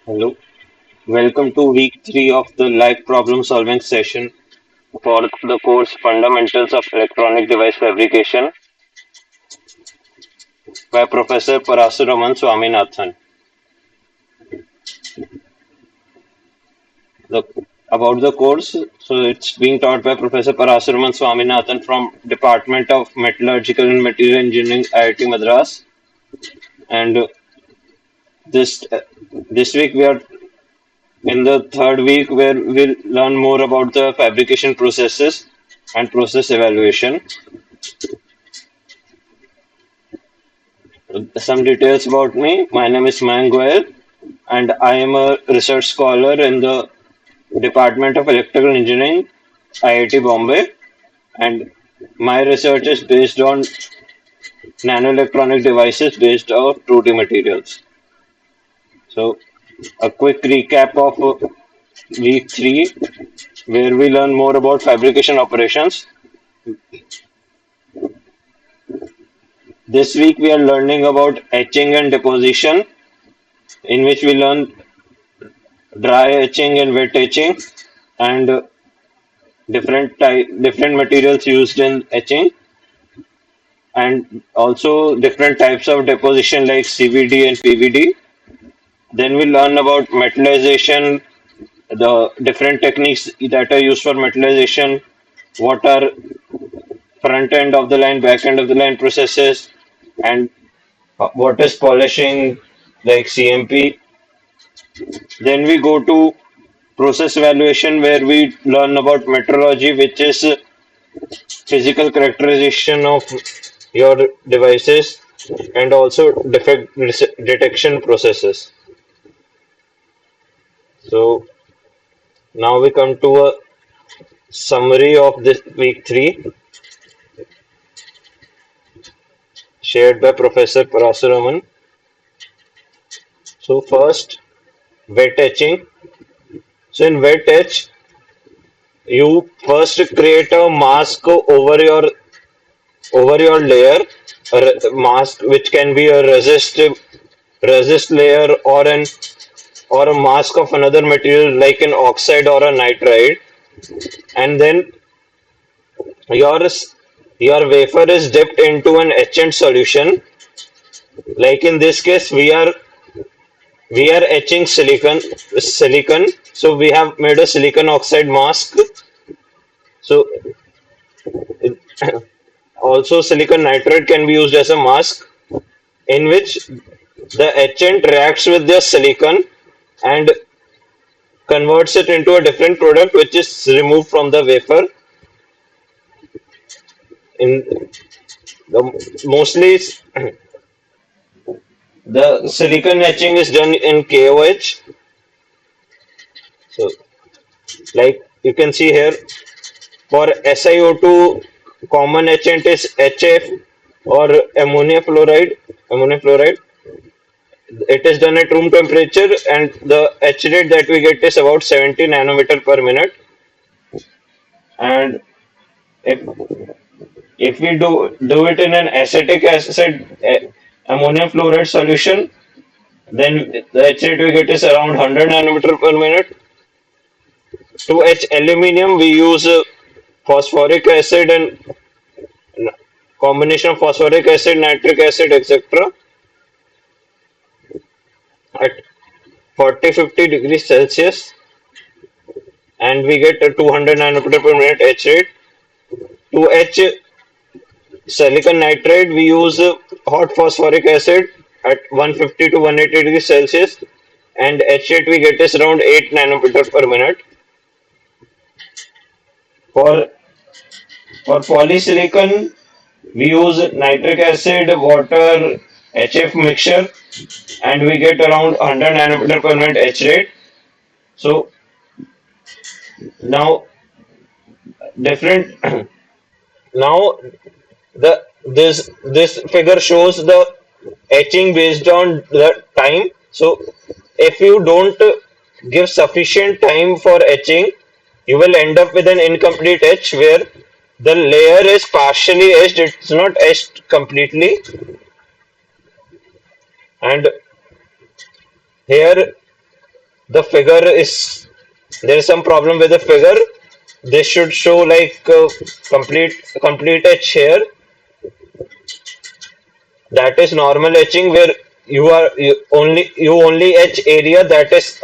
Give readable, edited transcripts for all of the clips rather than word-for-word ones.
Hello, welcome to week 3 of the live problem solving session for the course Fundamentals of Electronic Device Fabrication by Professor Parasuraman Swaminathan. The, about the course, so it's being taught by Professor Parasuraman Swaminathan from Department of Metallurgical and Material Engineering, IIT Madras. And this this week we are in the third week where we'll learn more about the fabrication processes and process evaluation. Some details about me. My name is Mayank Goyal, and I am a research scholar in the Department of Electrical Engineering, IIT Bombay. And my research is based on nanoelectronic devices based on 2D materials. So, a quick recap of week 3, where we learn more about fabrication operations. This week, we are learning about etching and deposition, in which we learn dry etching and wet etching, and different materials used in etching, and also different types of deposition like CVD and PVD. Then we learn about metallization, the different techniques that are used for metallization, what are front end of the line, back end of the line processes, and what is polishing like CMP. Then we go to process evaluation where we learn about metrology, which is physical characterization of your devices and also defect detection processes. So now we come to a summary of this week 3 shared by Professor Parasuraman. So first, wet etching. So in wet etch, you first create a mask over your layer, a mask which can be a resist layer or a mask of another material like an oxide or a nitride, and then your your wafer is dipped into an etchant solution. Like in this case, we are etching silicon. So we have made a silicon oxide mask. So also silicon nitride can be used as a mask, in which the etchant reacts with the silicon and converts it into a different product which is removed from the wafer. In mostly the silicon etching is done in KOH. So like you can see here, for SiO2 common etchant is HF or ammonia fluoride. Ammonia fluoride. It is done at room temperature, and the etch rate that we get is about 70 nanometer per minute. And if if we do it in an acetic acid ammonium fluoride solution, then the etch rate we get is around 100 nanometer per minute. To etch aluminium, we use phosphoric acid and combination of phosphoric acid, nitric acid, etc. at 40-50 degrees Celsius, and we get a 200 nanometer per minute etch rate. To etch silicon nitride, we use hot phosphoric acid at 150 to 180 degrees Celsius, and etch rate we get is around 8 nanometer per minute. For polysilicon, we use nitric acid, water, HF mixture, and we get around 100 nanometer per minute etch rate. So now different now the this figure shows the etching based on the time. So if you don't give sufficient time for etching, you will end up with an incomplete etch where the layer is partially etched, it's not etched completely. And here the figure is there is some problem with the figure. This should show like complete etch here. That is normal etching where you only etch area that is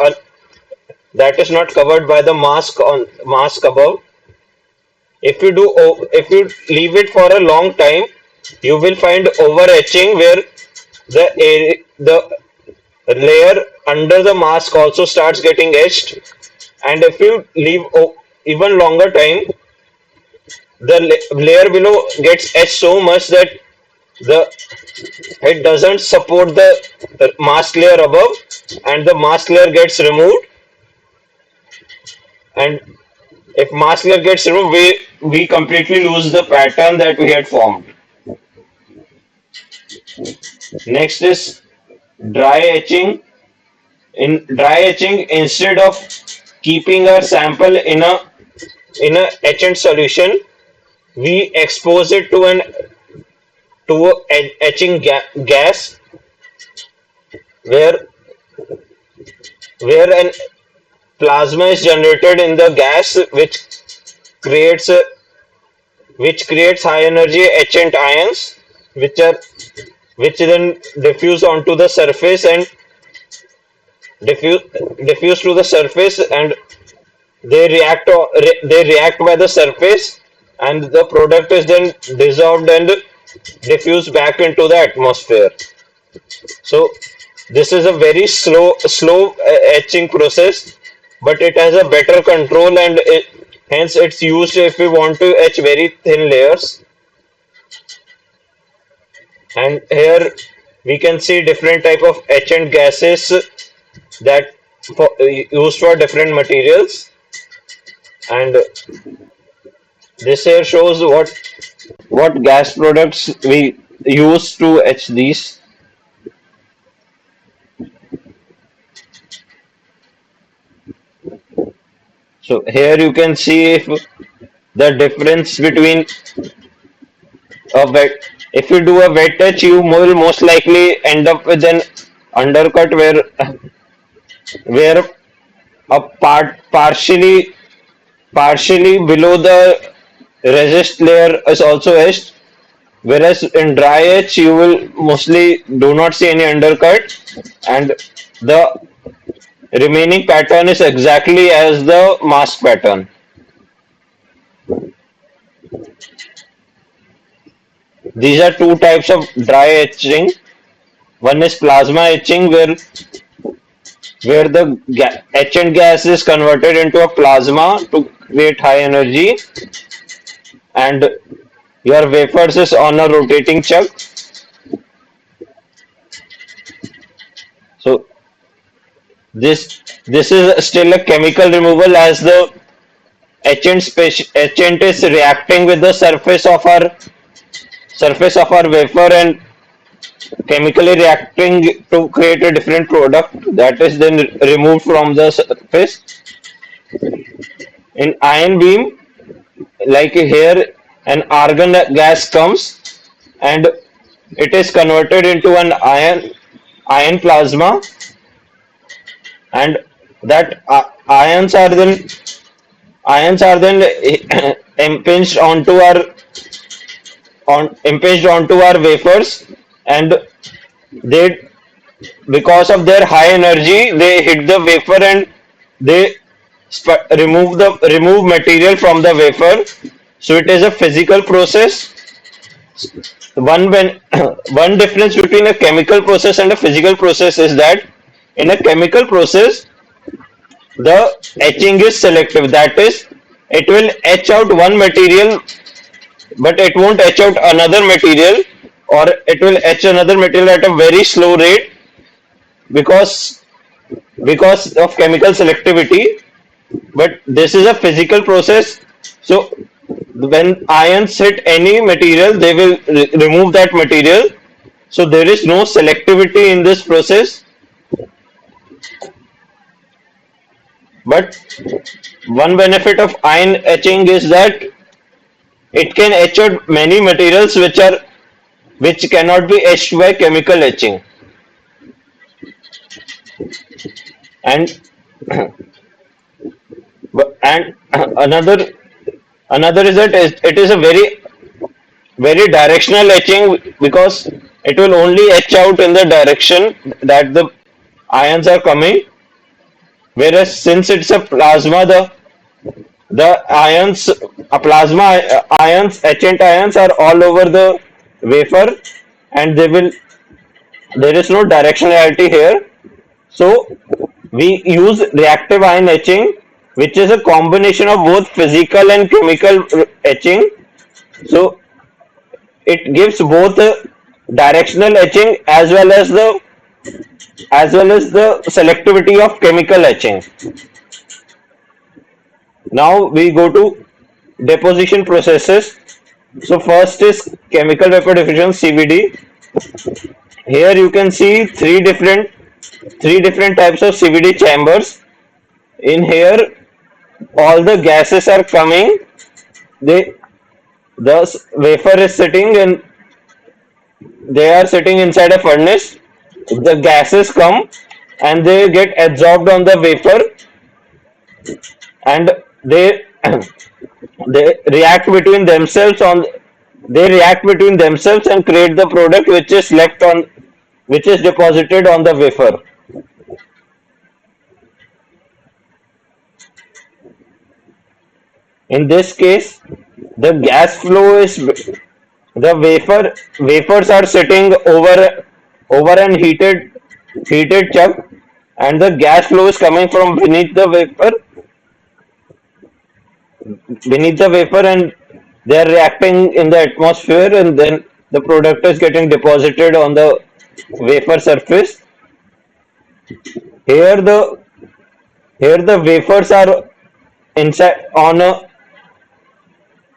not covered by the mask above. If you leave it for a long time, you will find over etching where the layer under the mask also starts getting etched, and if you leave even longer time, the layer below gets etched so much that the it doesn't support the mask layer above, and the mask layer gets removed. And if mask layer gets removed, we completely lose the pattern that we had formed. Next is dry etching. In dry etching, instead of keeping our sample in a etchant solution, we expose it to a etching gas where an plasma is generated in the gas, creates a, which creates high energy etchant ions, which then diffuse onto the surface and diffuse diffuse to the surface, and they react by the surface, and the product is then dissolved and diffused back into the atmosphere. So this is a very slow etching process, but it has a better control, and hence it's used if we want to etch very thin layers. And here we can see different type of etchant gases that used for different materials, and this here shows what gas products we use to etch these. So here you can see if the difference between a wet if you do a wet touch, you will most likely end up with an undercut where a partially below the resist layer is also etched, whereas in dry etch you will mostly do not see any undercut, and the remaining pattern is exactly as the mask pattern. These are two types of dry etching. One is plasma etching, where the etchant gas is converted into a plasma to create high energy, and your wafers is on a rotating chuck. So this is still a chemical removal, as the etchant is reacting with the surface of our wafer and chemically reacting to create a different product that is then removed from the surface. In ion beam, like here, an argon gas comes and it is converted into an ion plasma, and that ions are then impinged onto our wafers, and they because of their high energy they hit the wafer, and they remove material from the wafer. So it is a physical process. One difference between a chemical process and a physical process is that in a chemical process the etching is selective. That is, it will etch out one material, but it won't etch out another material, or it will etch another material at a very slow rate because of chemical selectivity. But this is a physical process. So when ions hit any material, they will remove that material. So there is no selectivity in this process. But one benefit of ion etching is that it can etch out many materials which cannot be etched by chemical etching. And And another is that it is a very directional etching because it will only etch out in the direction that the ions are coming, whereas since it's a plasma, the ions plasma ions, etchant ions, are all over the wafer, and there is no directionality here. So we use reactive ion etching, which is a combination of both physical and chemical etching. So it gives both directional etching as well as the selectivity of chemical etching. Now we go to deposition processes. So first is chemical vapor diffusion, CVD. Here you can see three different types of CVD chambers. In here, all the gases are coming. They the wafer is sitting, and they are sitting inside a furnace. The gases come and they get absorbed on the wafer, and they they react between themselves on they react between themselves and create the product which is deposited on the wafer. In this case, the gas flow is the wafers are sitting over an heated chuck, and the gas flow is coming from beneath the wafer, and they are reacting in the atmosphere, and then the product is getting deposited on the wafer surface. Here the here the wafers are inside on a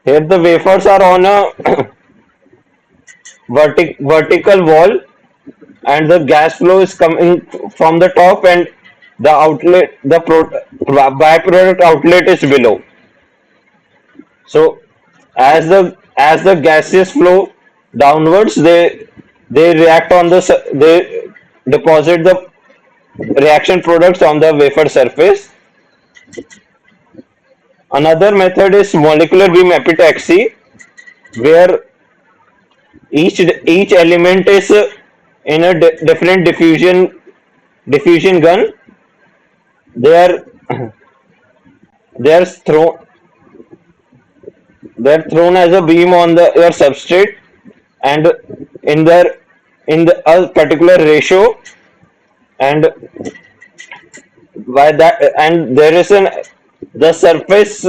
here the wafers are on a vertical wall, and the gas flow is coming from the top, and the byproduct outlet is below. So as the gases flow downwards, they react on they deposit the reaction products on the wafer surface. Another method is molecular beam epitaxy, where each element is in a different diffusion gun. They are they are thrown they are thrown as a beam on your substrate, and in their in a particular ratio, and by that, and there is an the surface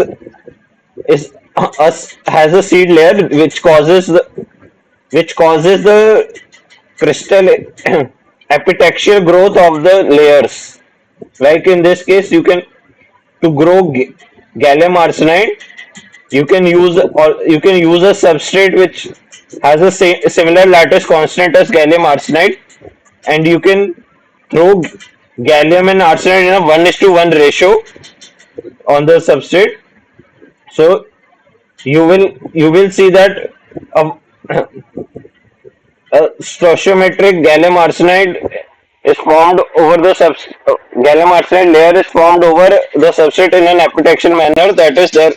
is has a seed layer which causes the crystal epitaxial growth of the layers. Like in this case, to grow gallium arsenide, you can use a substrate which has a similar lattice constant as gallium arsenide, and you can throw gallium and arsenide in a 1:1 ratio on the substrate. So you will see that a, a stoichiometric gallium arsenide layer is formed over the substrate in an epitaxial manner, that is, they're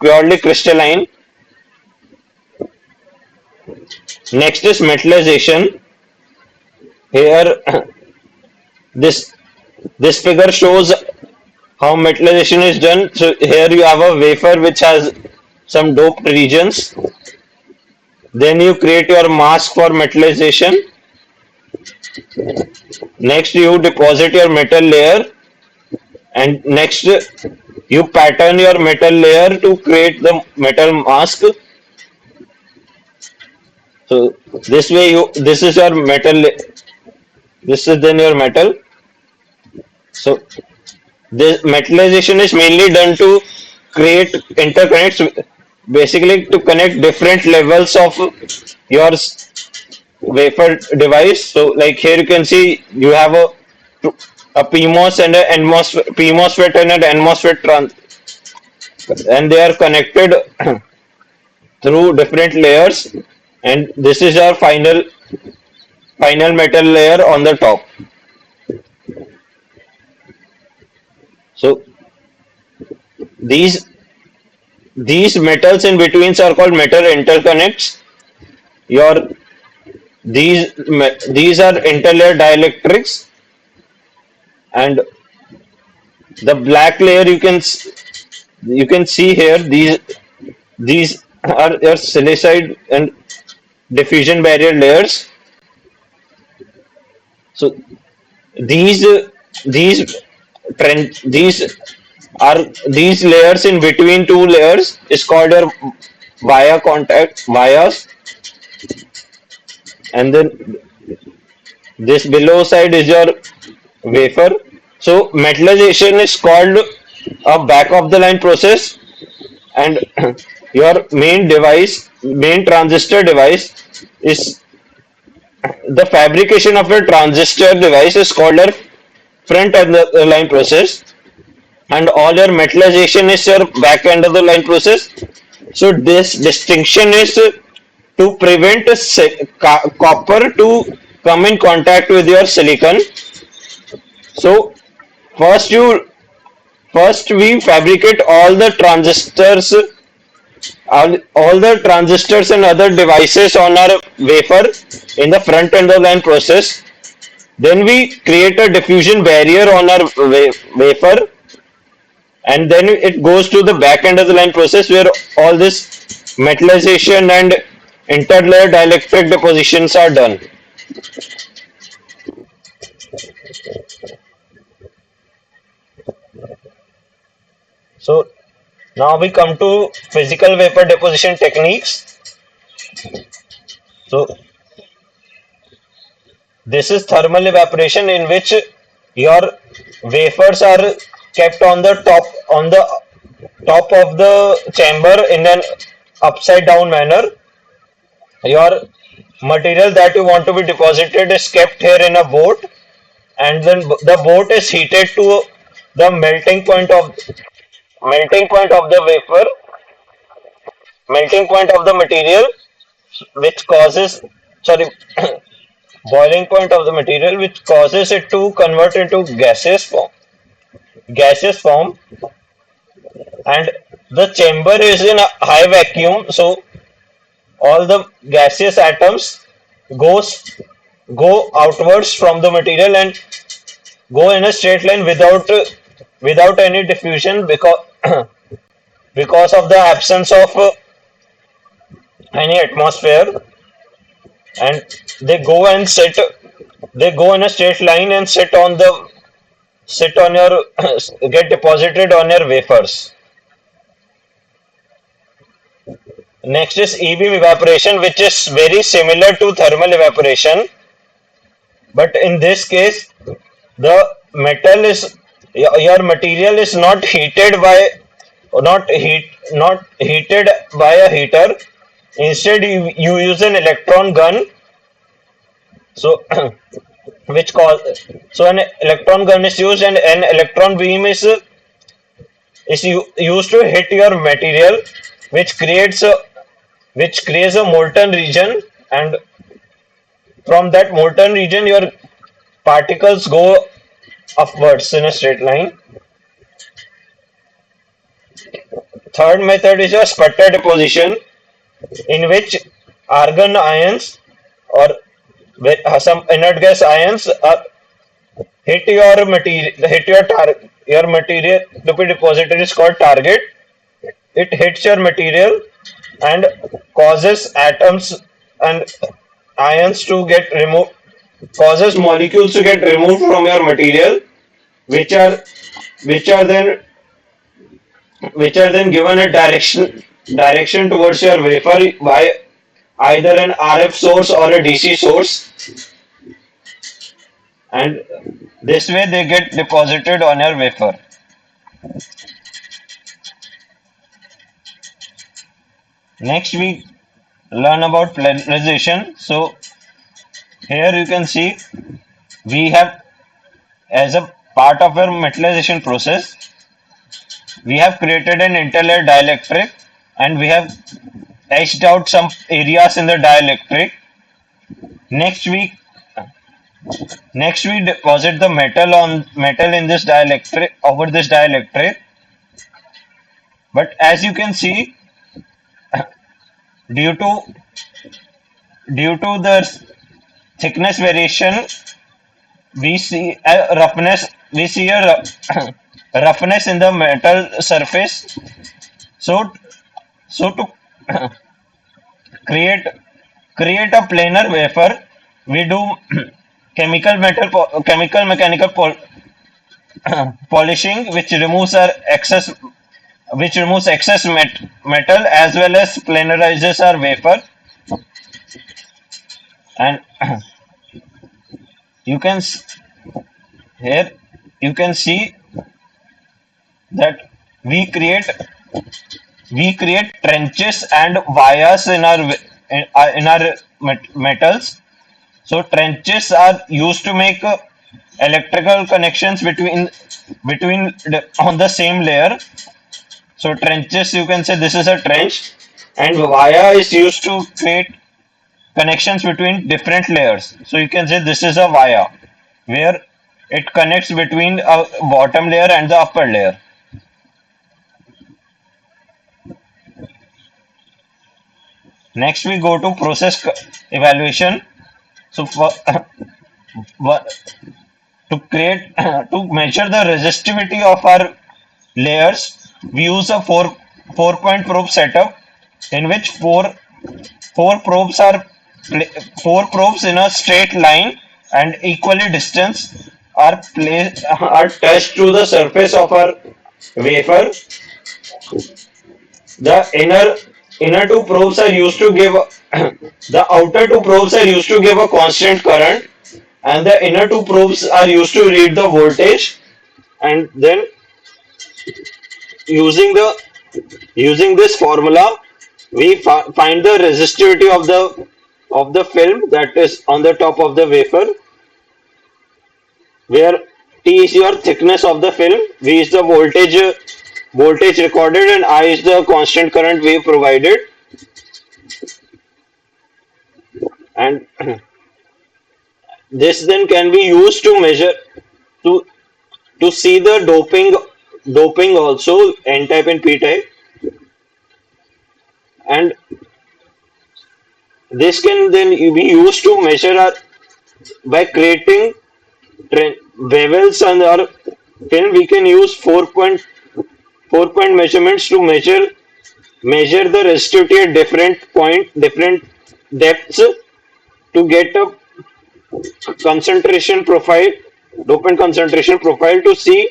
purely crystalline. Next is metallization. Here, this this figure shows how metallization is done. So here you have a wafer which has some doped regions. Then you create your mask for metallization. Next you deposit your metal layer, and next you pattern your metal layer to create the metal mask. So this way this is your this is then your metal. So this metallization is mainly done to create interconnects, basically to connect different levels of your wafer device. So like here you can see you have a PMOS and a NMOS, PMOSFET and an NMOSFET and they are connected through different layers, and this is our final metal layer on the top. these these metals in betweens are called metal interconnects. Your these are interlayer dielectrics, and the black layer you can see here, these are your silicide and diffusion barrier layers. So these these these are these layers in between two layers is called your via contact vias, and then this below side is your wafer. So metallization is called a back of the line process, and your main transistor device is the fabrication of a transistor device is called a front of the line process, and all your metallization is your back end of the line process. So this distinction is to prevent copper to come in contact with your silicon. So first you first we fabricate all the transistors and other devices on our wafer in the front end of the line process. Then we create a diffusion barrier on our wafer, and then it goes to the back end of the line process where all this metallization and interlayer dielectric depositions are done. So now we come to physical vapor deposition techniques. So this is thermal evaporation, in which your wafers are kept on the top of the chamber in an upside down manner. Your material that you want to be deposited is kept here in a boat, and then the boat is heated to the melting point of the wafer, melting point of the material, which causes, sorry, boiling point of the material, which causes it to convert into gaseous form, and the chamber is in a high vacuum, so all the gaseous atoms goes go outwards from the material and go in a straight line without any diffusion, because because of the absence of any atmosphere, and they go and sit they go in a straight line and sit on your get deposited on your wafers. Next is e-beam evaporation, which is very similar to thermal evaporation, but in this case the metal is your material is not heated by a heater. Instead you use an electron gun. So which cause so an electron gun is used, and an electron beam is used to hit your material, which creates a molten region, and from that molten region your particles go upwards in a straight line. Third method is a sputter deposition, in which argon ions or some inert gas ions are your material to be deposited is called target. It hits your material and causes atoms and ions to get removed, causes molecules to get removed from your material, which are which are then given a direction towards your wafer by either an RF source or a DC source, and this way they get deposited on your wafer. Next we learn about planarization. So here you can see we have, as a part of our metallization process, we have created an interlayer dielectric, and we have etched out some areas in the dielectric. Next we deposit the metal in this dielectric over this dielectric, But as you can see, due to the thickness variation, we see a roughness. We see a roughness in the metal surface. So to create a planar wafer, we do chemical mechanical polishing, which removes excess metal as well as planarizes our wafer. And you can here you can see that we create trenches and vias in our metals. So trenches are used to make electrical connections on the same layer. So trenches, you can say this is a trench, and via is used to create connections between different layers. So you can say this is a via, where it connects between a bottom layer and the upper layer. Next, we go to evaluation. So for to create to measure the resistivity of our layers, we use a four-point probe setup in which four probes are four probes in a straight line and equally distance are touched to the surface of our wafer. The inner two probes are used to give the outer two probes are used to give a constant current, and the inner two probes are used to read the voltage. And then using the using this formula, we find the resistivity of the film that is on the top of the wafer, where T is your thickness of the film, V is the voltage recorded, and I is the constant current we provided. And this then can be used to measure to see the doping also, N type and P type. And this can then be used to measure by creating bevels on our film. We can use four point measurements to measure the resistivity at different depths, to get a concentration profile, dopant concentration profile, to see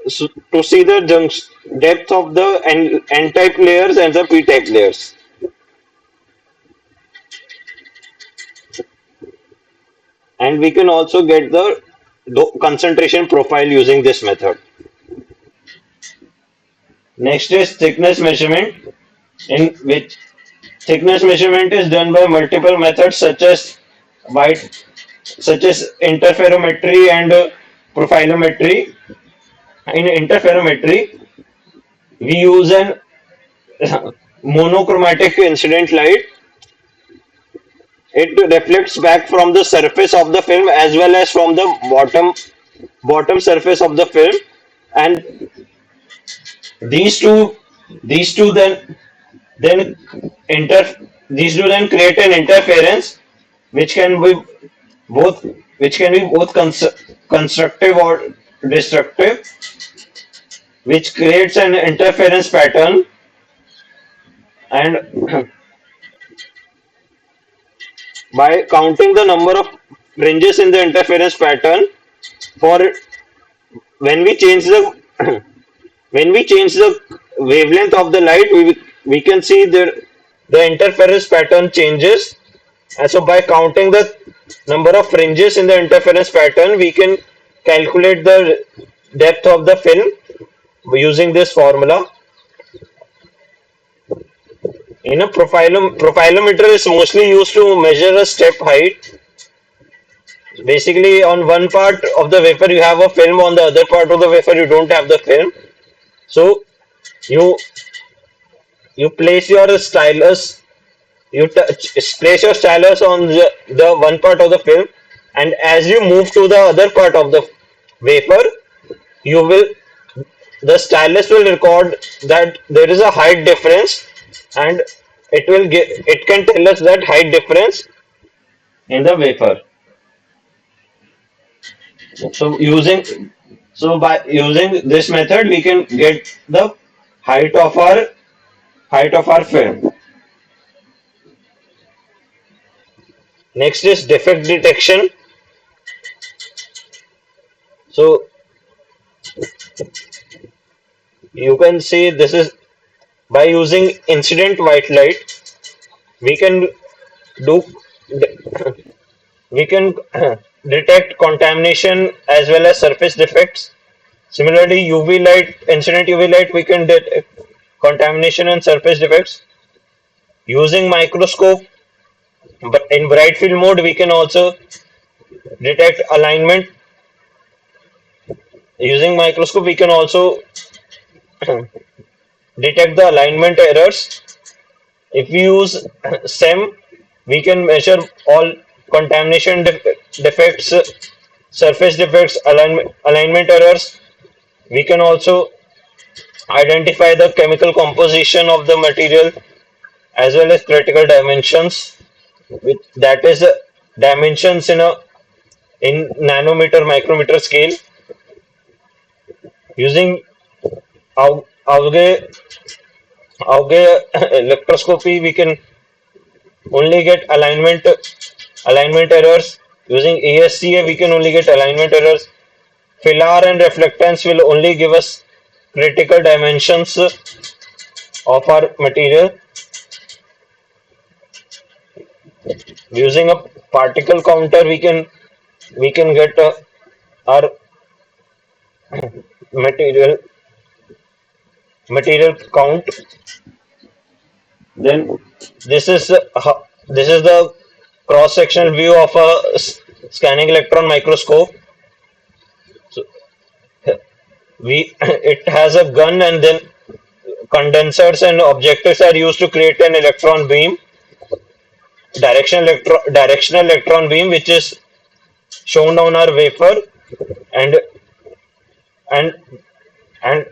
the depth of the N type layers and the P type layers. And we can also get the concentration profile using this method. Next is thickness measurement, in which thickness measurement is done by multiple methods such as interferometry and profilometry. In interferometry, we use an monochromatic incident light. It reflects back from the surface of the film as well as from the bottom surface of the film, and these two then inter these two then create an interference, which can be both constructive or destructive, which creates an interference pattern. And by counting the number of fringes in the interference pattern, for when we change the when we change the wavelength of the light, we can see the interference pattern changes. And so by counting the number of fringes in the interference pattern, we can calculate the depth of the film using this formula. In a profilometer is mostly used to measure a step height. Basically, on one part of the wafer you have a film, on the other part of the wafer you don't have the film. So you place your stylus, place your stylus on the one part of the film, and as you move to the other part of the wafer, you will the stylus will record that there is a height difference, and it can tell us that height difference in the wafer. So by using this method, we can get the height of our height of our film. Next is defect detection. So you can see this is by using incident white light, we can do we can detect contamination as well as surface defects. Similarly, UV light, incident UV light, we can detect contamination and surface defects. Using microscope, but in bright field mode, we can also detect alignment. Using microscope, we can also detect the alignment errors. If we use SEM, we can measure all contamination defects, surface defects, alignment errors. We can also identify the chemical composition of the material as well as critical dimensions, which that is dimensions in nanometer micrometer scale. Using Auge electroscopy, we can only get alignment errors. Using ASCA, we can only get alignment errors. Filar and reflectance will only give us critical dimensions of our material. Using a particle counter, we can get our material material count. Then this is this is the cross sectional view of a scanning electron microscope. So we it has a gun, and then condensers and objectives are used to create an electron beam, directional electron beam, which is shown on our wafer, and and and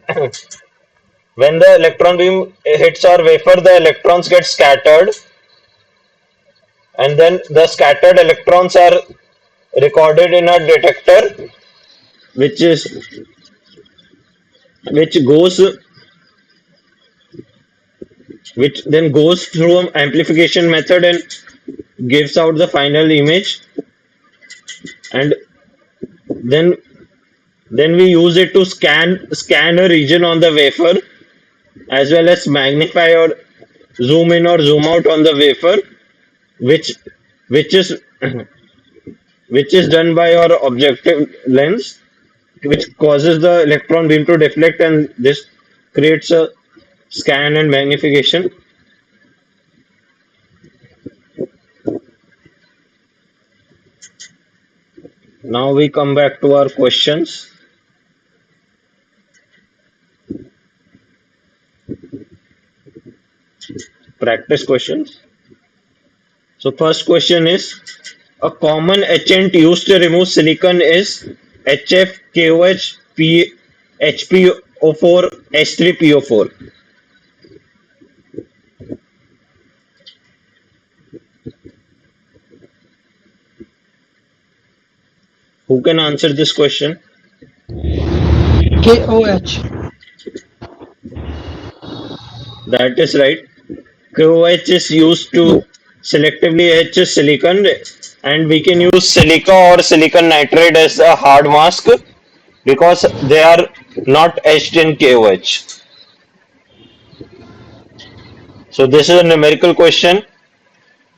when the electron beam hits our wafer, the electrons get scattered, and then the scattered electrons are recorded in a detector, which is which goes which then goes through an amplification method and gives out the final image, and then we use it to scan a region on the wafer, as well as magnify or zoom in or zoom out on the wafer, which which is which is done by our objective lens, which causes the electron beam to deflect, and this creates a scan and magnification. Now we come back to our questions. Practice questions. So first question is, a common etchant used to remove silicon is HF, KOH, HPO4, H3PO4. Who can answer this question? KOH. That is right. KOH is used to selectively etch silicon, and we can use silica or silicon nitride as a hard mask because they are not etched in KOH. So this is a numerical question.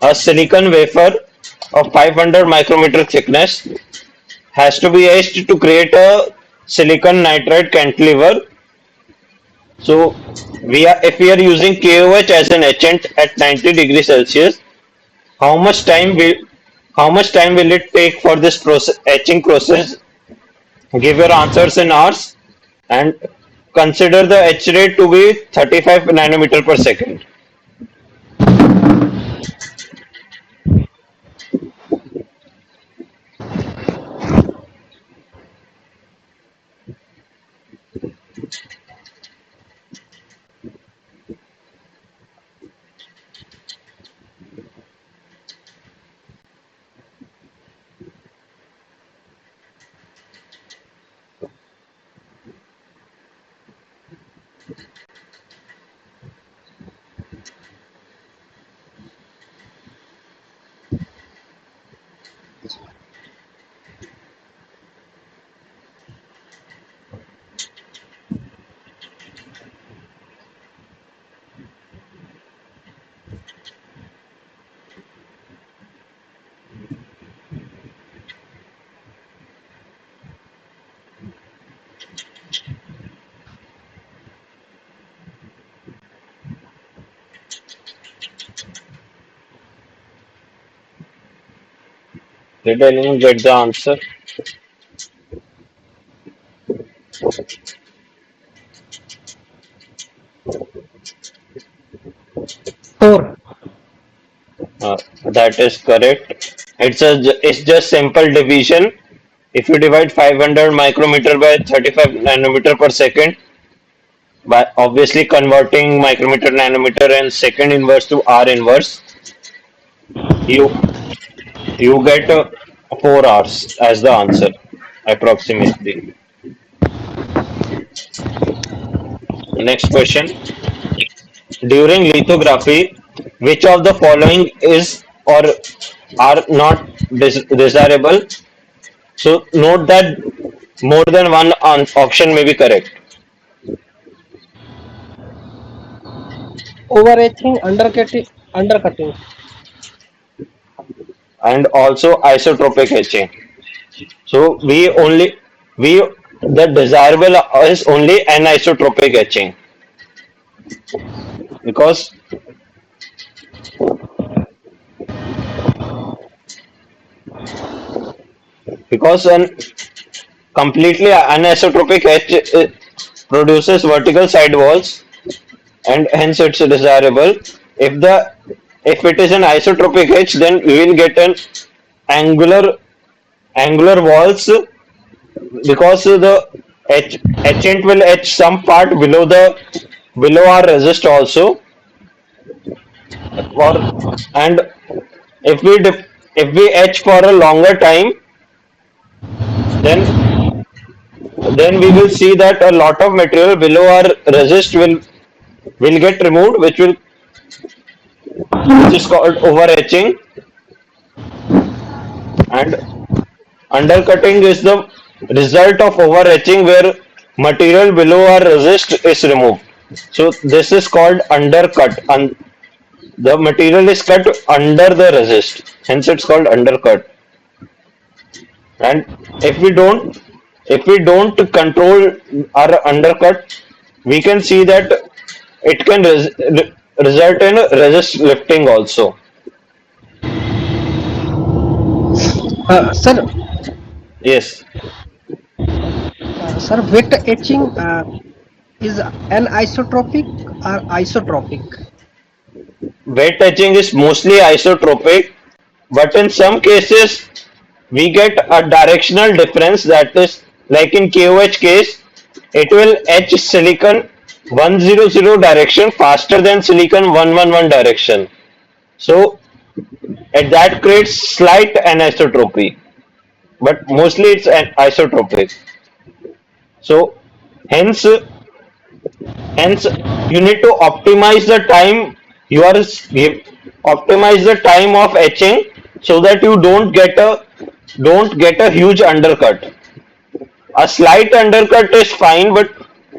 A silicon wafer of 500 micrometer thickness has to be etched to create a silicon nitride cantilever. So if we are using KOH as an etchant at 90 degrees Celsius, how much time will it take for this process, etching process? Give your answers in hours, and consider the etch rate to be 35 nanometer per second. Did anyone get the answer? Four. That is correct. It's just simple division. If you divide 500 micrometer by 35 nanometer per second, by obviously converting micrometer nanometer and second inverse to R inverse, you you get 4 hours as the answer approximately. Next question. During lithography, which of the following is or are not desirable? So note that more than one option may be correct. Overetching, undercutting. And also isotropic etching. So we the desirable is only anisotropic etching because an completely anisotropic etch produces vertical side walls and hence it's desirable. If the if it is an isotropic etch, then we will get an angular angular walls because the etchant will etch some part below our resist also or and if if we etch for a longer time, then we will see that a lot of material below our resist will get removed, which is called over etching, and undercutting is the result of over etching where material below our resist is removed. So this is called undercut. The material is cut under the resist, hence it's called undercut. And if we don't control our undercut, we can see that it can result in resist lifting also. Sir, Yes, sir, wet etching is anisotropic or isotropic? wet etching is mostly isotropic, but in some cases we get a directional difference, that is like in KOH case, it will etch silicon 100 direction faster than silicon 111 direction. So and that creates slight anisotropy, but mostly it's an isotropic. So hence hence you need to optimize the time you are optimize the time of etching so that you don't get a huge undercut. A slight undercut is fine, but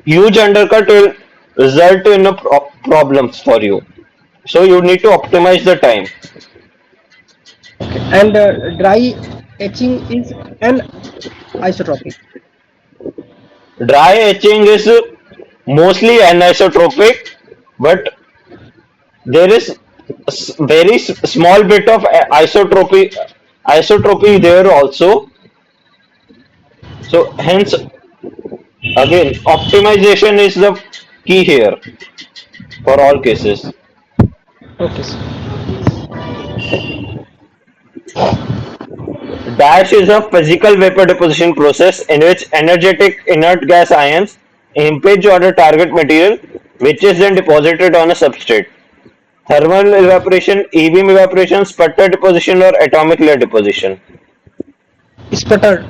huge undercut will result in a problems for you. So you need to optimize the time. Okay. And dry etching is anisotropic. Dry etching is mostly anisotropic, but there is very small bit of isotropy there also. So hence again optimization is the key here for all cases. Okay, sir. Dash is a physical vapor deposition process in which energetic inert gas ions impinge on a target material which is then deposited on a substrate. Thermal evaporation, E-beam evaporation, sputter deposition or atomic layer deposition. Sputter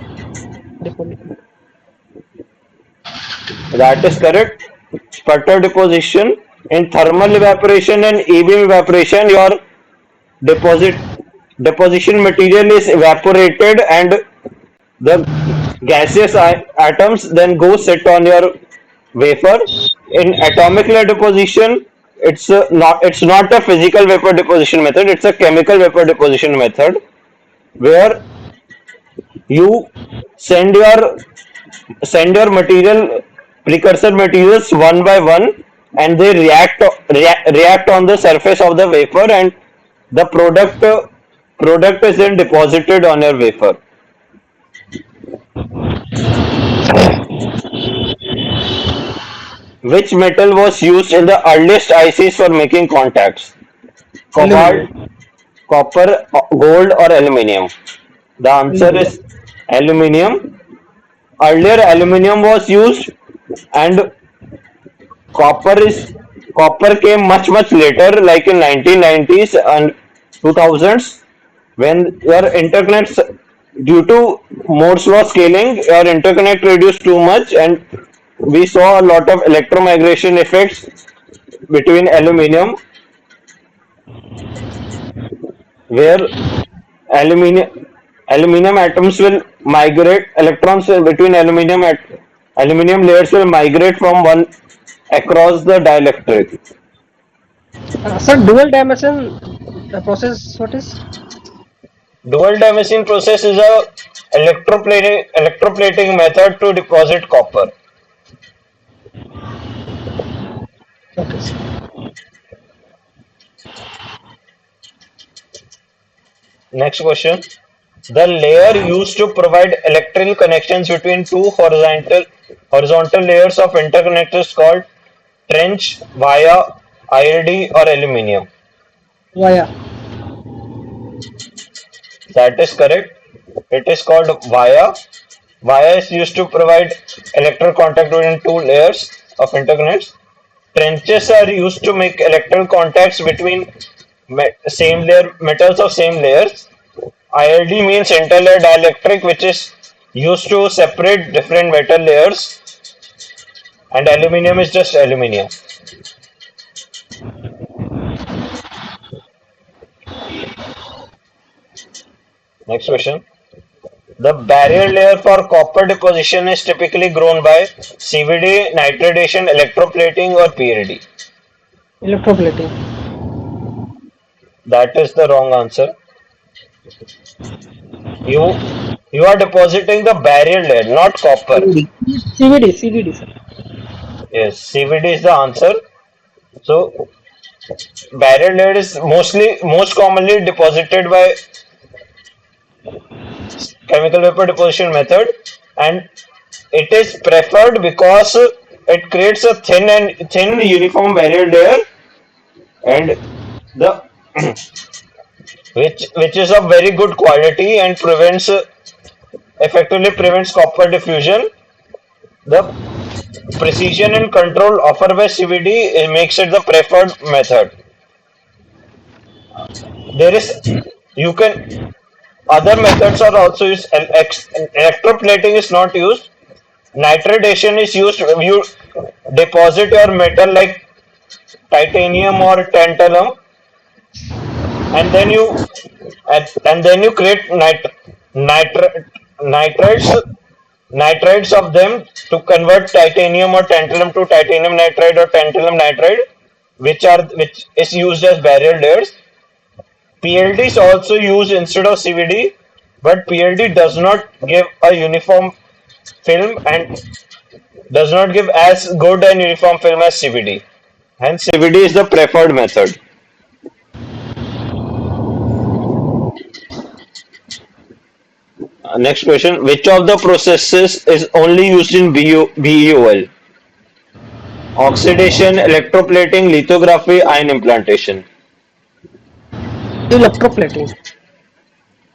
deposition. That is correct. Sputter deposition. In thermal evaporation and E-beam evaporation, your deposit deposition material is evaporated and the gaseous atoms then go sit on your wafer. In atomic layer deposition, it's not a physical vapor deposition method, it's a chemical vapor deposition method where you send your material precursor materials one by one and they react on the surface of the wafer and the product Product is then deposited on your wafer. Which metal was used in the earliest ICs for making contacts? Cobalt, Aluminum. copper, gold, or aluminium? The answer Aluminum. is aluminium. Earlier, aluminium was used, and copper is copper came much later, like in 1990s and 2000s, when your interconnect, due to Moore's law scaling, your interconnect reduced too much, and we saw a lot of electromigration effects between where aluminum aluminum atoms will migrate, electrons between aluminum layers will migrate from one across the dielectric. Sir, dual dimension process, what is? Dual damascene process is a electroplating method to deposit copper. Okay, sir. Next question. The layer used to provide electrical connections between two horizontal layers of interconnectors called trench, via, ILD, or aluminium. Via. That is correct. It is called via. Via is used to provide electrical contact between two layers of interconnects. Trenches are used to make electrical contacts between same layer metals of same layers. ILD means interlayer dielectric, which is used to separate different metal layers, and aluminium is just aluminium. Next question. The barrier layer for copper deposition is typically grown by CVD, nitridation, electroplating, or PLD. Electroplating. That is the wrong answer. You you are depositing the barrier layer, not copper. CVD. CVD. CVD, sir. Yes, CVD is the answer. So barrier layer is most commonly deposited by chemical vapor deposition method, and it is preferred because it creates a thin uniform barrier layer, and the which is of very good quality and prevents effectively prevents copper diffusion. The precision and control offered by CVD makes it the preferred method. There is you can other methods are also used. Electroplating is not used. Nitridation is used. You deposit your metal like titanium or tantalum, and then you create nitri- nitrides nitrides of them to convert titanium or tantalum to titanium nitride or tantalum nitride, which is used as barrier layers. PLD is also used instead of CVD, but PLD does not give a uniform film and does not give as good an uniform film as CVD. Hence, CVD is the preferred method. Next question. Which of the processes is only used in BEOL? Oxidation, electroplating, lithography, ion implantation. Electroplating.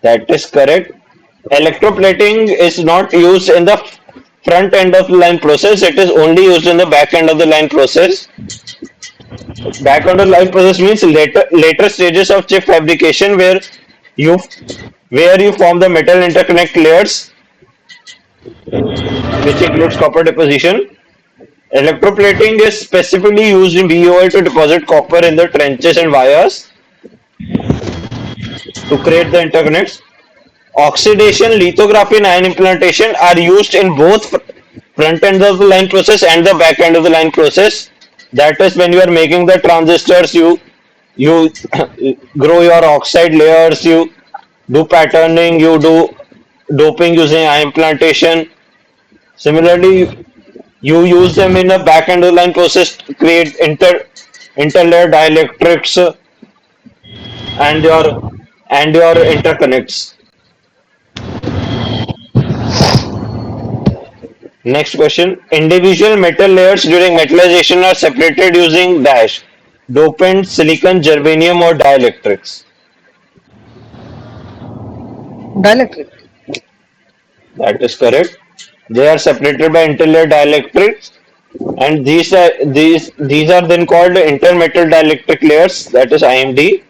That is correct. Electroplating is not used in the front end of the line process. It is only used in the back end of the line process. Back end of the line process means later stages of chip fabrication you where you form the metal interconnect layers, which includes copper deposition. Electroplating is specifically used in BOI to deposit copper in the trenches and vias to create the interconnects. Oxidation, lithography, and ion implantation are used in both front end of the line process and the back end of the line process. That is when you are making the transistors, you grow your oxide layers, you do patterning, you do doping using ion implantation. Similarly, you use them in a back end of the line process to create interlayer dielectrics and your and your interconnects. Next question. Individual metal layers during metallization are separated using dash dopant, silicon, germanium or dielectrics. Dielectric. That is correct. They are separated by interlayer dielectrics, and these are then called intermetal dielectric layers. That is IMD.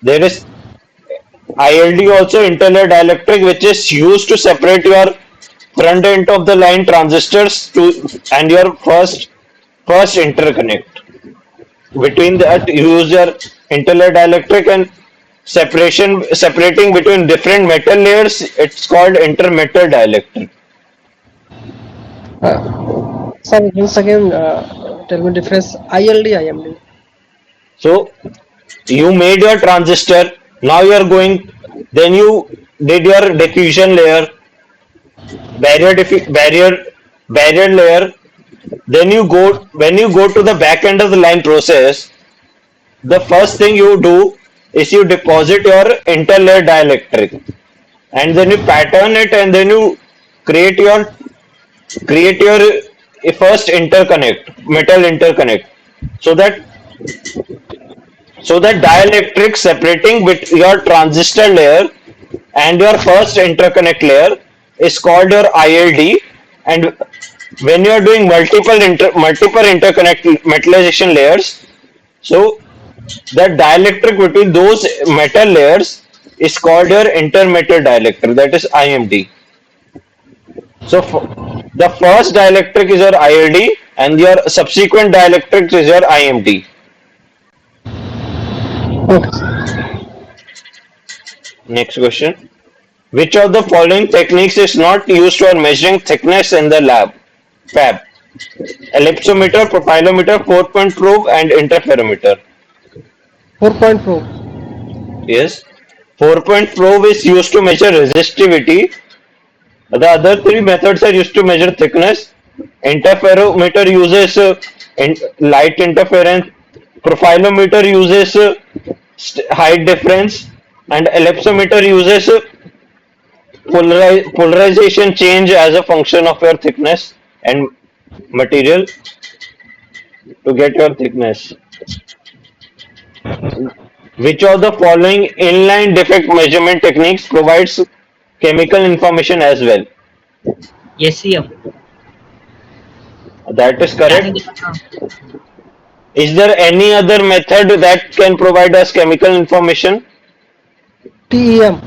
There is ILD also, interlayer dielectric, which is used to separate your front end of the line transistors to and your first interconnect. Between that, you use your interlayer dielectric and separating between different metal layers. It's called intermetal dielectric. Uh, Sorry, once again, tell me difference. ILD, IMD. So you made your transistor. Now you are going. Then you did your diffusion layer, barrier barrier layer. Then you go when you go to the back end of the line process. The first thing you do is you deposit your interlayer dielectric, and then you pattern it, and then you create your create your first interconnect, metal interconnect, so that dielectric separating with your transistor layer and your first interconnect layer is called your ILD. And when you are doing multiple interconnect metallization layers, so the dielectric between those metal layers is called your intermetal dielectric, that is IMD. So the first dielectric is your ILD and your subsequent dielectric is your IMD. Okay, sir. Next question. Which of the following techniques is not used for measuring thickness in the lab? Fab. Ellipsometer, profilometer, 4-point probe and interferometer. 4-point probe. Yes. 4-point probe is used to measure resistivity. The other three methods are used to measure thickness. Interferometer uses light interference. Profilometer uses height difference. And ellipsometer uses polarization change as a function of your thickness and material to get your thickness. Which of the following inline defect measurement techniques provides chemical information as well? SEM. That is Scanning correct. electron. Is there any other method that can provide us chemical information? TEM.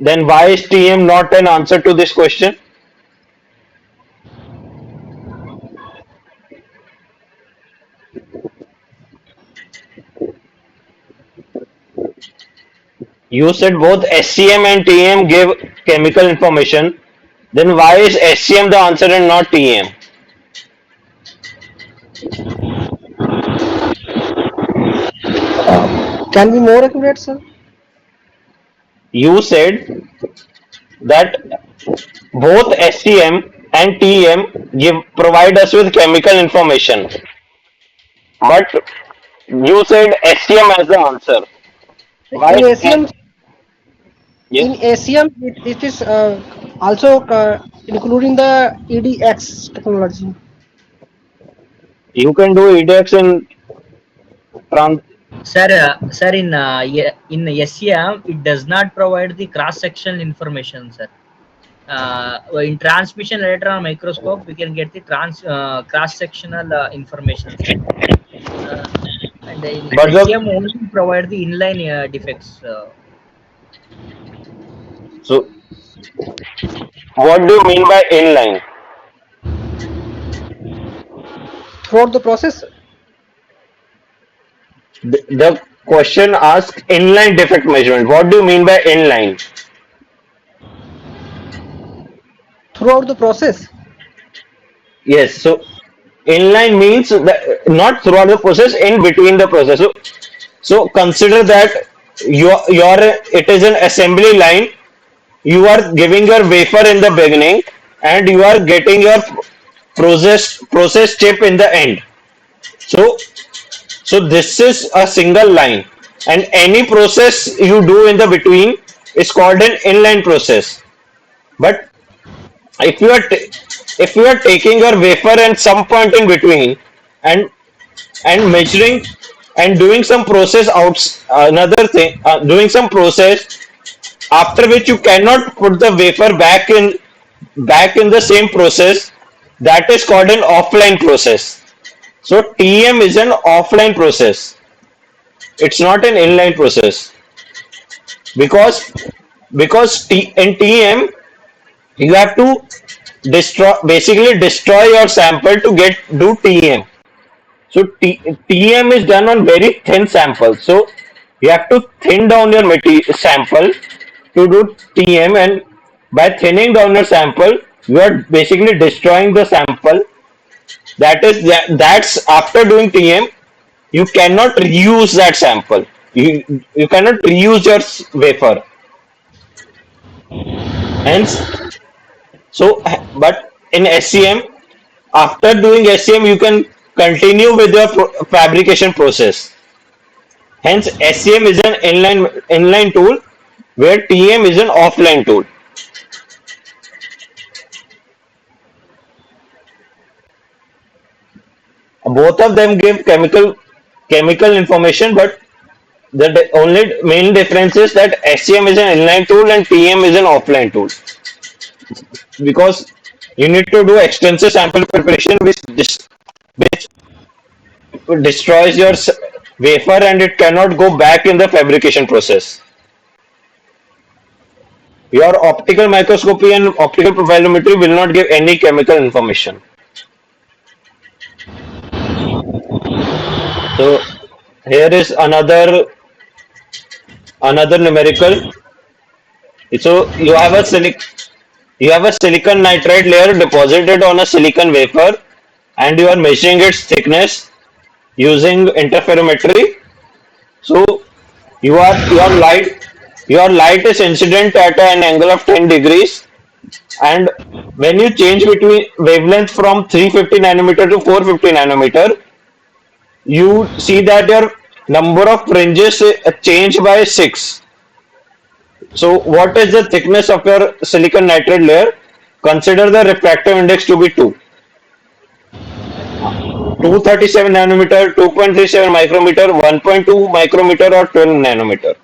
Then why is TM not an answer to this question? You said both SCM and TM give chemical information. Then why is SCM the answer and not TM? Can be more accurate, sir? You said that both SCM and TM give provide us with chemical information, but you said SCM as the answer. Why? In ACM, Yes, it is also including the EDX technology. you can do EDX in trans. Sir, in SEM, it does not provide the cross-sectional information, sir. In transmission electron microscope, we can get the cross-sectional information, sir. Uh, and in But SEM only provide the inline defects. so what do you mean by inline? Throughout the process, The question asks inline defect measurement. What do you mean by inline? throughout the process, Yes, so inline means that not throughout the process, in between the process. So consider that your it is an assembly line. You are giving your wafer in the beginning, and you are getting your process chip in the end. So this is a single line. and any process you do in the between is called an inline process. But if you are if you are taking your wafer and some point in between and measuring and doing some process out, another thing, doing some process after which you cannot put the wafer back in the same process, that is called an offline process. So TM is an offline process, it's not an inline process. Because in TM you have to destroy your sample to get do TM. So TM is done on very thin samples. So you have to thin down your sample to do TM, and by thinning down your sample, you are basically destroying the sample. That's after doing TM, you cannot reuse that sample. You cannot reuse your wafer. Hence, but in SCM, after doing SCM, you can continue with your fabrication process. Hence, SCM is an inline tool where TM is an offline tool. Both of them give chemical information, but the only main difference is that SCM is an inline tool and TM is an offline tool, because you need to do extensive sample preparation which destroys your wafer and it cannot go back in the fabrication process. Your optical microscopy and optical profilometry will not give any chemical information. So here is another numerical. So you have a silicon nitride layer deposited on a silicon wafer, and you are measuring its thickness using interferometry. So your light is incident at an angle of 10 degrees, and when you change between wavelength from 350 nanometer to 450 nanometer, you see that your number of fringes change by 6. So what is the thickness of your silicon nitride layer? Consider the refractive index to be 2. 237 nanometer, 2.37 micrometer, 1.2 micrometer, or 12 nanometer.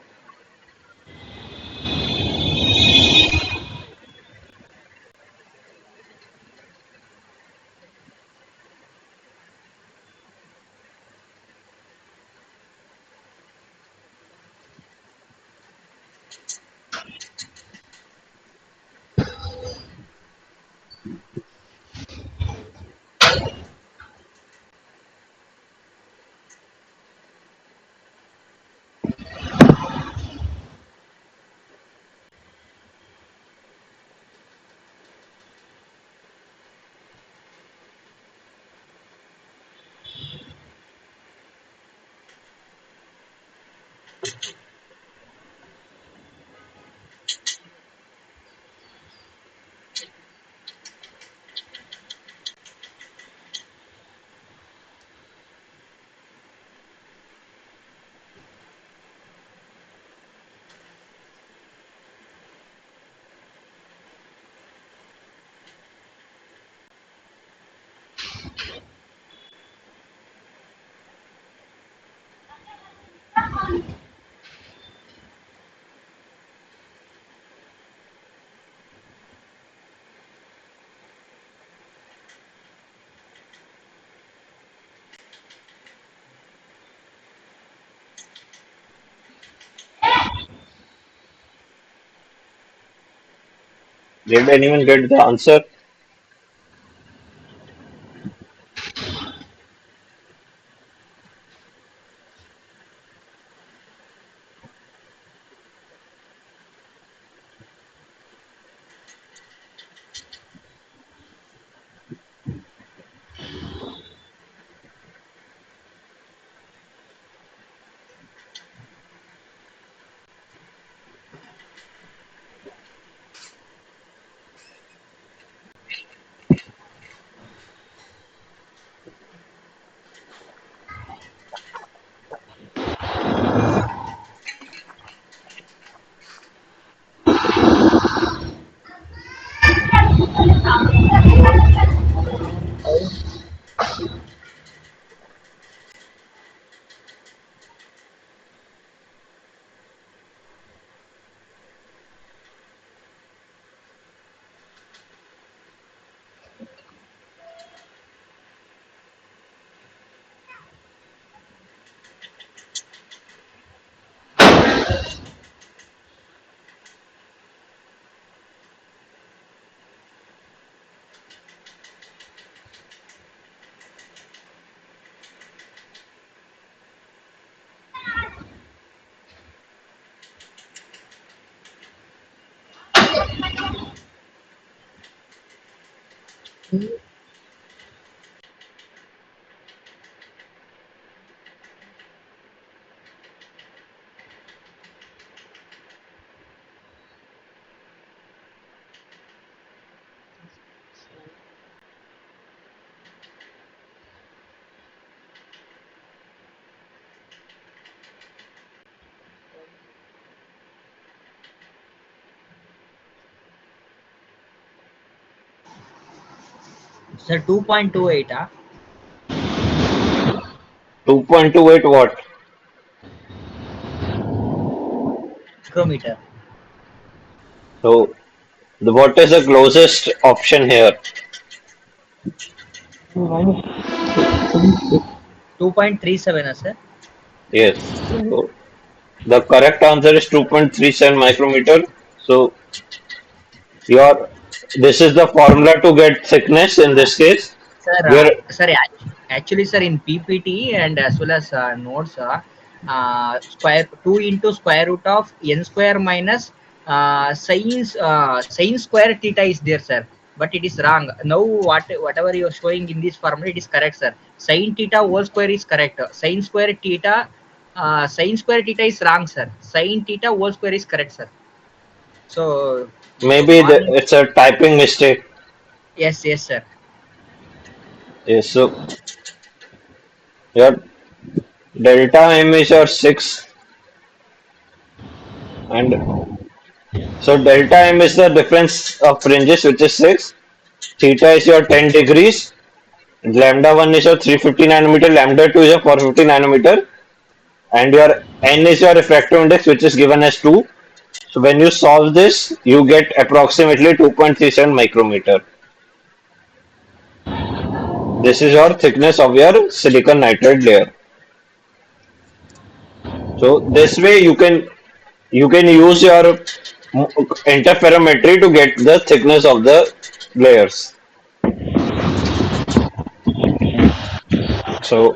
Did anyone get the answer? Sir, 2.28 2.28 watt. micrometer. So what is the closest option here? minus 2.37 sir. Yes. So the correct answer is 2.37 micrometer. So your this is the formula to get thickness in this case. Sir, Where actually, sir, in PPT and as well as notes, square 2 into square root of n square minus sine square theta is there, sir. But it is wrong. Now, whatever you are showing in this formula, it is correct, sir. Sine theta whole square is correct. Sine square theta is wrong, sir. Sine theta whole square is correct, sir. So, maybe one, it's a typing mistake. yes, yes, sir. Yes. So your delta m is your 6, and so delta m is the difference of fringes, which is 6. Theta is your 10 degrees. Lambda 1 is your 350 nanometer. Lambda 2 is your 450 nanometer. And your n is your refractive index, which is given as 2. So when you solve this, you get approximately 2.37 micrometer. This is your thickness of your silicon nitride layer. So this way you can use your interferometry to get the thickness of the layers. So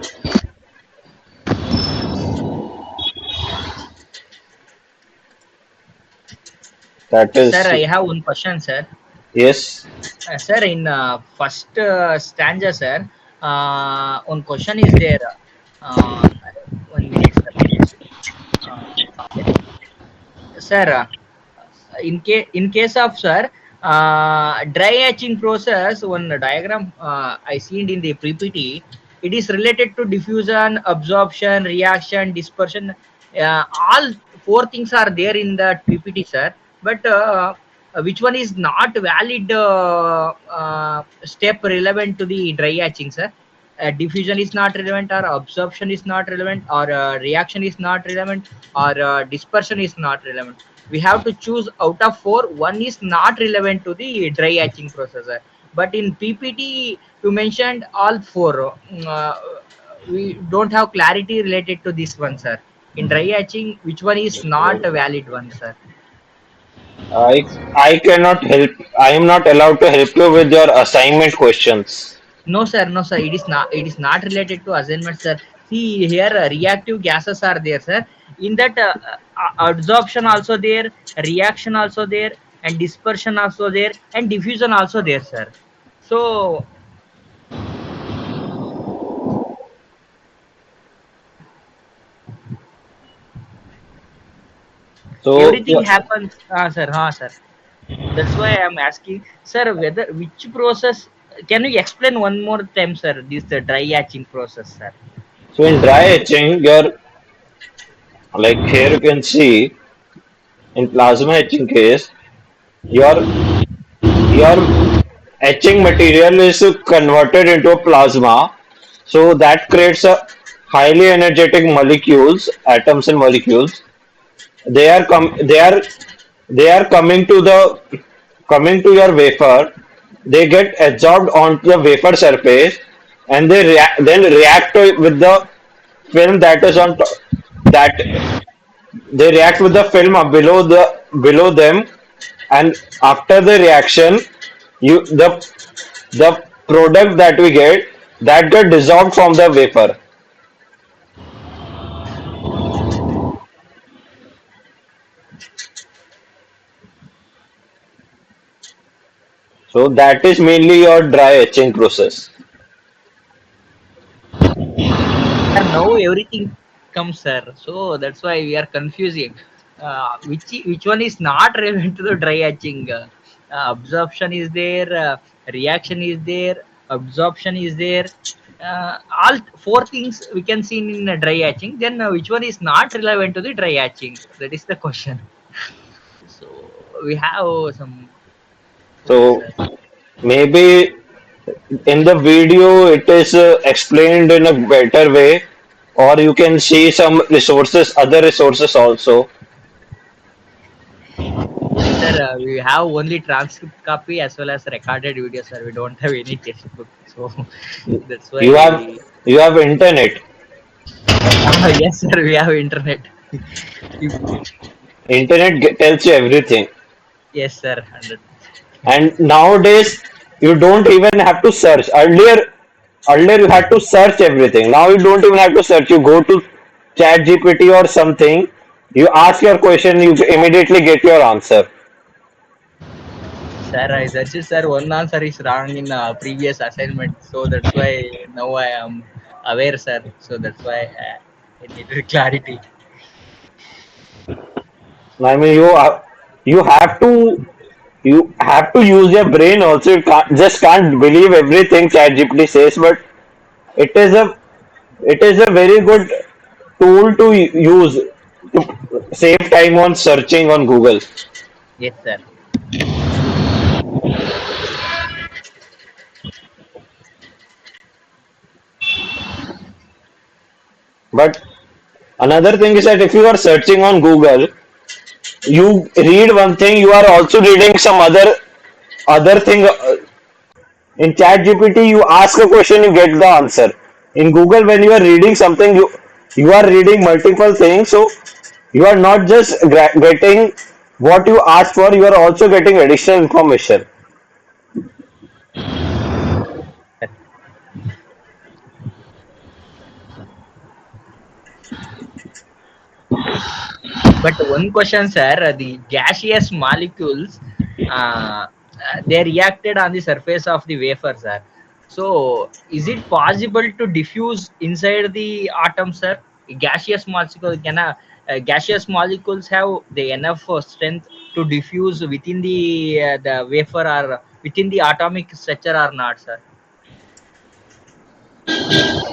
that Sir, is I have one question, sir. yes. Sir, in first stanza, sir, one question is there. Uh, 1 minute, sir, please. Uh, Sir, in case of, sir, dry etching process, one diagram I seen in the PPT, it is related to diffusion, absorption, reaction, dispersion. All four things are there in that PPT, sir. But which one is not valid step relevant to the dry etching, sir? Diffusion is not relevant, or absorption is not relevant, or reaction is not relevant, or dispersion is not relevant. We have to choose out of four. One is not relevant to the dry etching process, but in PPT you mentioned all four. We don't have clarity related to this one, sir. In dry etching, which one is not a valid one, sir? I cannot help. I am not allowed to help you with your assignment questions. No, sir. No, sir. It is not. It is not related to assignment, sir. See here, reactive gases are there, sir. In that, absorption also there, reaction also there, and dispersion also there, and diffusion also there, sir. So So everything yeah, happens, sir. Sir. That's why I am asking, sir, whether which process. Can you explain one more time, sir? This the dry hatching process, sir. so in dry etching, your like here you can see in plasma etching case, your your etching material is converted into a plasma, so that creates a highly energetic molecules, atoms and molecules. They are coming to your wafer. They get absorbed onto the wafer surface, and they react with the film that is on top. That they react with the film below them, and after the reaction, you the product that we get dissolved from the wafer. So that is mainly your dry etching process. Sir, now everything comes, sir. So that's why we are confusing. Which one is not relevant to the dry hatching? Absorption is there, reaction is there, absorption is there. All four things we can see in dry hatching. Then which one is not relevant to the dry hatching? That is the question. So we have some. Yes, So sir. maybe in the video it is explained in a better way, or you can see some resources, other resources also. Yes, sir. We have only transcript copy as well as recorded video, sir. We don't have any textbook, so that's why. You have you have internet. Yes, sir. We have internet. You- Internet tells you everything. yes, sir. 100%. And nowadays you don't even have to search. Earlier you had to search everything. Now you don't even have to search. You go to Chat GPT or something. You ask your question, you immediately get your answer. Sir, I searched, sir. One answer is wrong in previous assignment, so that's why now I am aware, sir. So that's why I needed clarity. I mean, you have to use your brain also. You can't believe everything ChatGPT says, but it is a it is a very good tool to use to save time on searching on Google. Yes, sir. But another thing is that if you are searching on Google, you read one thing, you are also reading some other thing. In ChatGPT, you ask a question, you get the answer. In Google, when you are reading something, you are reading multiple things, so you are not just getting what you asked for, you are also getting additional information. But one question, sir, the gaseous molecules, they reacted on the surface of the wafer, sir. So, is it possible to diffuse inside the atom, sir? Gaseous molecule gaseous molecules have the enough strength to diffuse within the wafer or within the atomic structure or not, sir?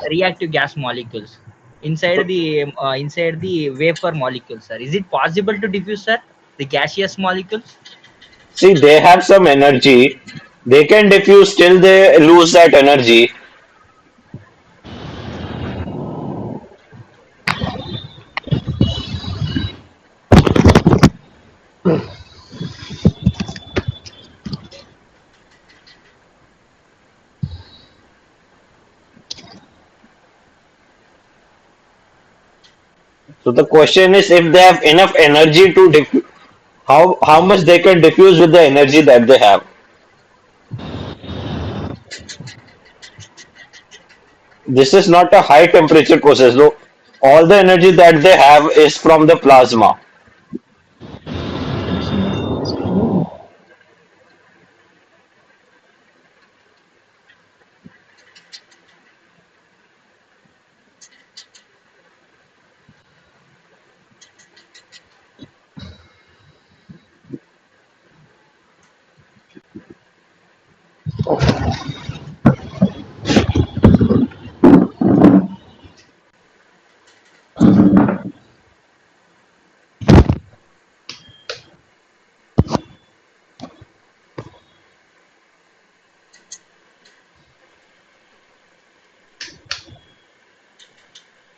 Reactive gas molecules inside the vapor molecules, sir. Is it possible to diffuse, sir, the gaseous molecules? See, they have some energy, they can diffuse till they lose that energy. So the question is if they have enough energy to how much they can diffuse with the energy that they have. This is not a high temperature process though. All the energy that they have is from the plasma.